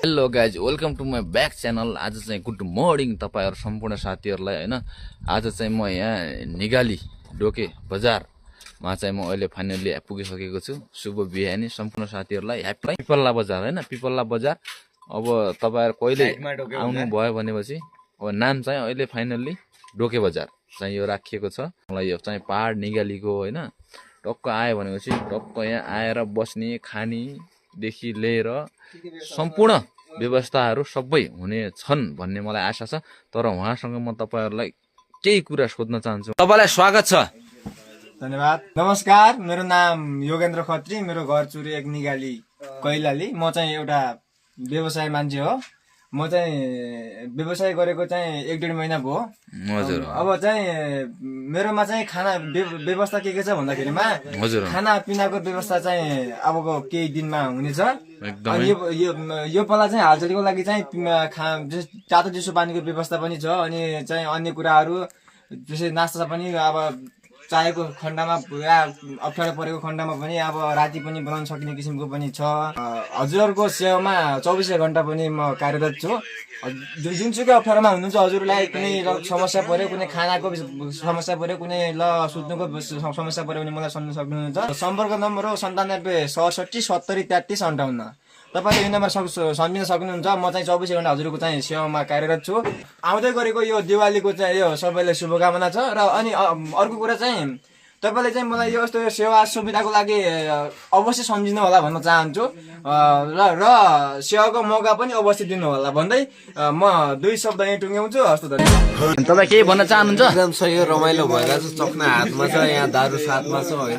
Hello guys, welcome to my back channel. आज चाहिँ good morning तपाईँहरू सम्पूर्ण साथीहरूलाई होइन। आज चाहिँ म यहाँ निगाली डोके बजारमा चाहिँ म अहिले फाइनल्ली पुगिसकेको छु। शुभ बिहानी सम्पूर्ण साथीहरूलाई ह्याप्पी। पिपल्ला बजार होइन, पिपल्ला बजार। अब तपाईँहरू कहिले आउनु भयो भनेपछि अब नाम चाहिँ अहिले फाइनल्ली डोके बजार चाहिँ यो राखिएको छ। मलाई यो चाहिँ पहाड निगालीको होइन टक्क आयो भनेपछि टक्क यहाँ आएर बस्ने खानेदेखि लिएर सम्पूर्ण व्यवस्थाहरू सबै हुने छन् भन्ने मलाई आशा छ। तर उहाँसँग म तपाईँहरूलाई केही कुरा सोध्न चाहन्छु। तपाईँलाई स्वागत छ। धन्यवाद। नमस्कार, मेरो नाम योगेन्द्र खत्री, मेरो घर चुरी एक निगाली कैलाली। म चाहिँ एउटा व्यवसाय मान्छे हो। म चाहिँ व्यवसाय गरेको चाहिँ 1-1.5 महिना भयो। हजुर। अब चाहिँ मेरोमा चाहिँ खाना व्यवस्था के छ भन्दाखेरिमा हजुर, खाना पिनाको व्यवस्था चाहिँ अबको केही दिनमा हुनेछ। एकदमै। अनि यो पाला चाहिँ हालचालको लागि चाहिँ तातो चिसो पानीको व्यवस्था पनि छ। अनि चाहिँ अन्य कुराहरू जस्तै नास्ता पनि अब चाहेको खण्डमा पुरा अप्ठ्यारो परेको खण्डमा पनि अब राति पनि बनाउन सकिने किसिमको पनि छ। हजुरहरूको सेवामा 24 घण्टा पनि म कार्यरत छु। जुनसुकै अप्ठ्यारोमा हुनुहुन्छ, हजुरलाई कुनै समस्या पर्यो, कुनै खानाको समस्या पर्यो, कुनै सुत्नुको समस्या पर्यो भने मलाई सम्झन सक्नुहुन्छ। सम्पर्क नम्बर हो 97 67 70 33 58। तपाईँले यो नम्बर सम्झिन सक्नुहुन्छ। म चाहिँ 24 घण्टा हजुरको चाहिँ सेवामा कार्यरत छु। आउँदै गरेको यो दिवालीको चाहिँ यो सबैलाई शुभकामना छ। र अनि अर्को कुरा चाहिँ तपाईँले चाहिँ मलाई यो यस्तो सेवा सुविधाको लागि अवश्य सम्झिनु होला भन्न चाहन्छु। र सेवाको मौका पनि अवश्य दिनु होला भन्दै म 2 शब्द यहीँ टुङ्ग्याउँछु। हस्त धन्यवाद। तपाईँ केही भन्न चाहनुहुन्छ? एकदम सही हो, रमाइलो भइरहेको छ। चक्ना हातमा छ, यहाँ दारू साथमा छ होइन।